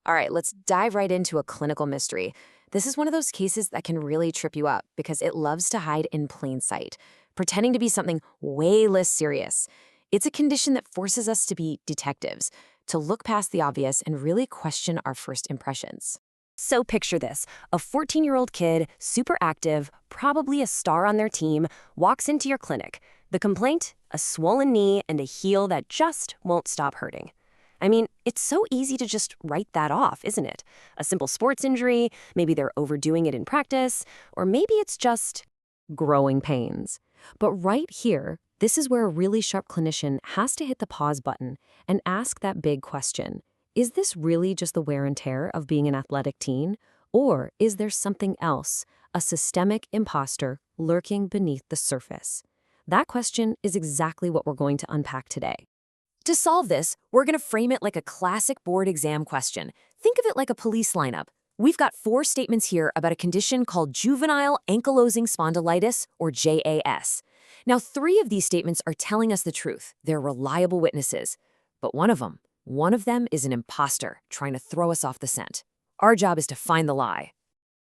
All right, let's dive right into a clinical mystery. This is one of those cases that can really trip you up because it loves to hide in plain sight, pretending to be something way less serious. It's a condition that forces us to be detectives, to look past the obvious and really question our first impressions. So picture this. A 14-year-old kid, super active, probably a star on their team, walks into your clinic. The complaint? A swollen knee and a heel that just won't stop hurting. I mean, it's so easy to just write that off, isn't it? A simple sports injury, maybe they're overdoing it in practice, or maybe it's just growing pains. But right here, this is where a really sharp clinician has to hit the pause button and ask that big question. Is this really just the wear and tear of being an athletic teen? Or is there something else, a systemic imposter lurking beneath the surface? That question is exactly what we're going to unpack today. To solve this, we're going to frame it like a classic board exam question. Think of it like a police lineup. We've got 4 statements here about a condition called juvenile ankylosing spondylitis, or JAS. Now, 3 of these statements are telling us the truth. They're reliable witnesses. But one of them is an imposter trying to throw us off the scent. Our job is to find the lie.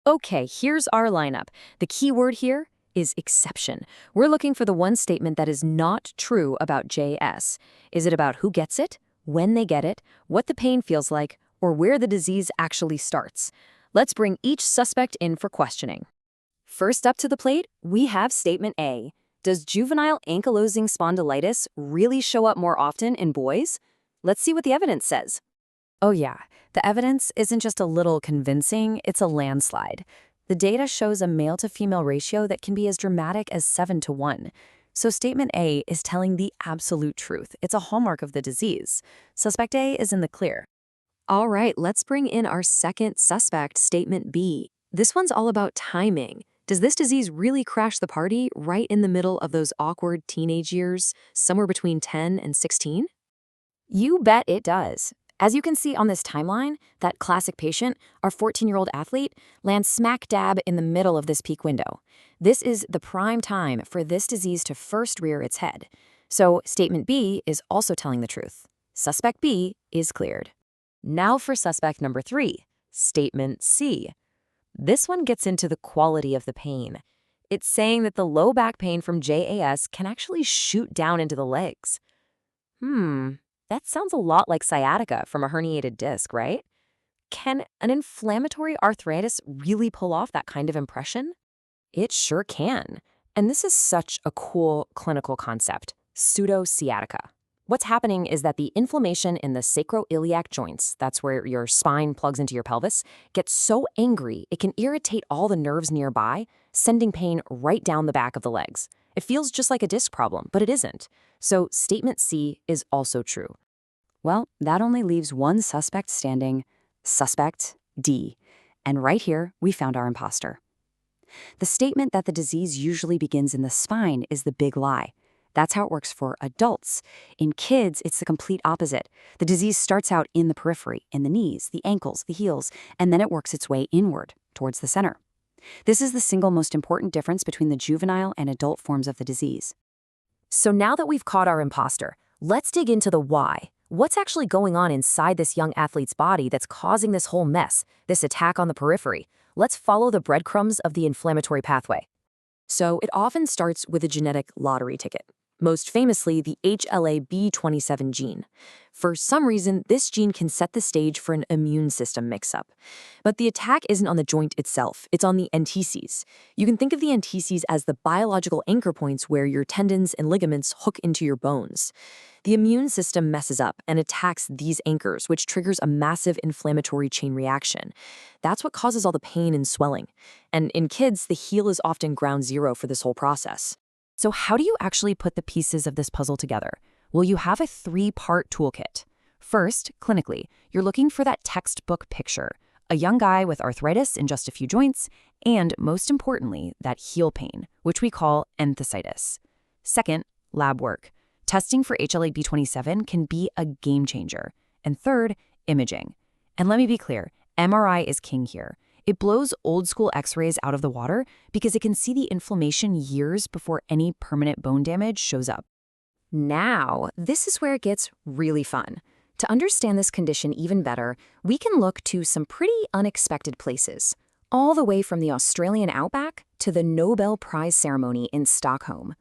Okay, here's our lineup. The key word here is exception. We're looking for the one statement that is not true about JS. Is it about who gets it, when they get it, what the pain feels like, or where the disease actually starts? Let's bring each suspect in for questioning. First up to the plate, we have statement A. Does juvenile ankylosing spondylitis really show up more often in boys? Let's see what the evidence says. Oh yeah, the evidence isn't just a little convincing, it's a landslide. The data shows a male-to-female ratio that can be as dramatic as 7-to-1. So statement A is telling the absolute truth. It's a hallmark of the disease. Suspect A is in the clear. All right, let's bring in our second suspect, statement B. This one's all about timing. Does this disease really crash the party right in the middle of those awkward teenage years, somewhere between 10 and 16? You bet it does. As you can see on this timeline, that classic patient, our 14-year-old athlete, lands smack dab in the middle of this peak window. This is the prime time for this disease to first rear its head. So statement B is also telling the truth. Suspect B is cleared. Now for suspect number 3, statement C. This one gets into the quality of the pain. It's saying that the low back pain from JAS can actually shoot down into the legs. That sounds a lot like sciatica from a herniated disc, right? Can an inflammatory arthritis really pull off that kind of impression? It sure can. And this is such a cool clinical concept, pseudo-sciatica. What's happening is that the inflammation in the sacroiliac joints, that's where your spine plugs into your pelvis, gets so angry it can irritate all the nerves nearby, sending pain right down the back of the legs. It feels just like a disc problem, but it isn't. So statement C is also true. Well, that only leaves one suspect standing, suspect D. And right here, we found our imposter. The statement that the disease usually begins in the spine is the big lie. That's how it works for adults. In kids, it's the complete opposite. The disease starts out in the periphery, in the knees, the ankles, the heels, and then it works its way inward, towards the center. This is the single most important difference between the juvenile and adult forms of the disease. So now that we've caught our imposter, let's dig into the why. What's actually going on inside this young athlete's body that's causing this whole mess, this attack on the periphery? Let's follow the breadcrumbs of the inflammatory pathway. So it often starts with a genetic lottery ticket, most famously the HLA-B27 gene. For some reason, this gene can set the stage for an immune system mix-up. But the attack isn't on the joint itself, it's on the antices. You can think of the antices as the biological anchor points where your tendons and ligaments hook into your bones. The immune system messes up and attacks these anchors, which triggers a massive inflammatory chain reaction. That's what causes all the pain and swelling. And in kids, the heel is often ground zero for this whole process. So how do you actually put the pieces of this puzzle together? Well, you have a 3-part toolkit. First, clinically, you're looking for that textbook picture, a young guy with arthritis in just a few joints, and most importantly, that heel pain, which we call enthesitis. Second, lab work. Testing for HLA-B27 can be a game changer. And third, imaging. And let me be clear, MRI is king here. It blows old-school X-rays out of the water because it can see the inflammation years before any permanent bone damage shows up. Now, this is where it gets really fun. To understand this condition even better, we can look to some pretty unexpected places, all the way from the Australian outback to the Nobel Prize ceremony in Stockholm.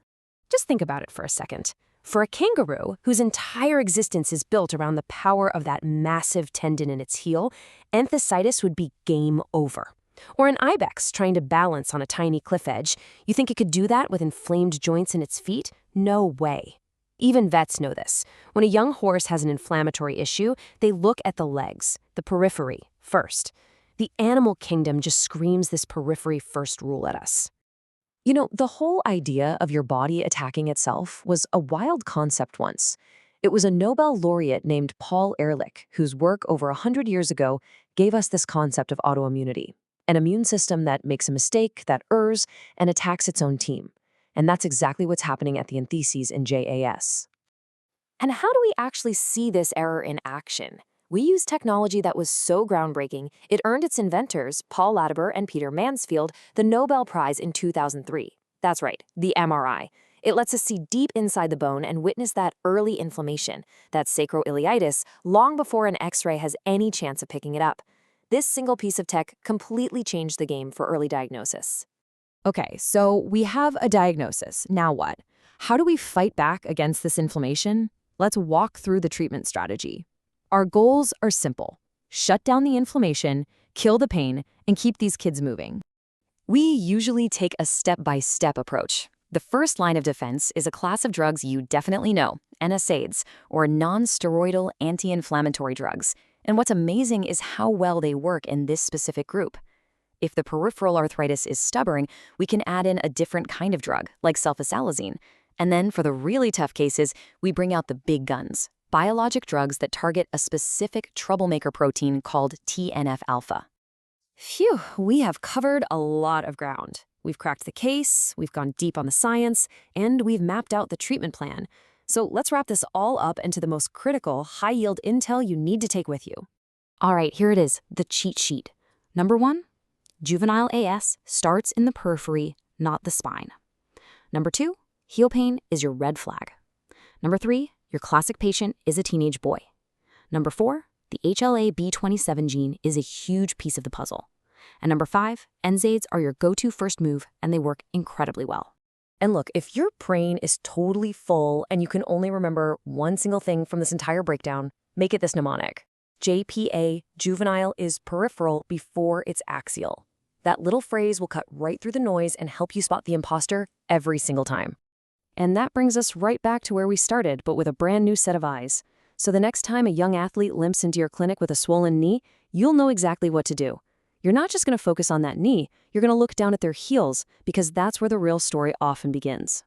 Just think about it for a second. For a kangaroo, whose entire existence is built around the power of that massive tendon in its heel, enthesitis would be game over. Or an ibex trying to balance on a tiny cliff edge, you think it could do that with inflamed joints in its feet? No way. Even vets know this. When a young horse has an inflammatory issue, they look at the legs, the periphery, first. The animal kingdom just screams this periphery first rule at us. You know, the whole idea of your body attacking itself was a wild concept once. It was a Nobel laureate named Paul Ehrlich whose work over 100 years ago gave us this concept of autoimmunity, an immune system that makes a mistake, that errs, and attacks its own team. And that's exactly what's happening at the entheses in JAS. And how do we actually see this error in action? We used technology that was so groundbreaking, it earned its inventors, Paul Latimer and Peter Mansfield, the Nobel Prize in 2003. That's right, the MRI. It lets us see deep inside the bone and witness that early inflammation, that sacroiliitis, long before an X-ray has any chance of picking it up. This single piece of tech completely changed the game for early diagnosis. Okay, so we have a diagnosis. Now what? How do we fight back against this inflammation? Let's walk through the treatment strategy. Our goals are simple. Shut down the inflammation, kill the pain, and keep these kids moving. We usually take a step-by-step approach. The first line of defense is a class of drugs you definitely know, NSAIDs, or non-steroidal anti-inflammatory drugs. And what's amazing is how well they work in this specific group. If the peripheral arthritis is stubborn, we can add in a different kind of drug, like sulfasalazine. And then for the really tough cases, we bring out the big guns, biologic drugs that target a specific troublemaker protein called TNF-alpha. Phew, we have covered a lot of ground. We've cracked the case, we've gone deep on the science, and we've mapped out the treatment plan. So let's wrap this all up into the most critical, high-yield intel you need to take with you. All right, here it is, the cheat sheet. Number 1, juvenile AS starts in the periphery, not the spine. Number 2, heel pain is your red flag. Number 3, your classic patient is a teenage boy. Number 4, the HLA-B27 gene is a huge piece of the puzzle. And number 5, NSAIDs are your go-to first move, and they work incredibly well. And look, if your brain is totally full and you can only remember one single thing from this entire breakdown, make it this mnemonic. JPA, juvenile, is peripheral before it's axial. That little phrase will cut right through the noise and help you spot the imposter every single time. And that brings us right back to where we started, but with a brand new set of eyes. So the next time a young athlete limps into your clinic with a swollen knee, you'll know exactly what to do. You're not just going to focus on that knee, you're going to look down at their heels, because that's where the real story often begins.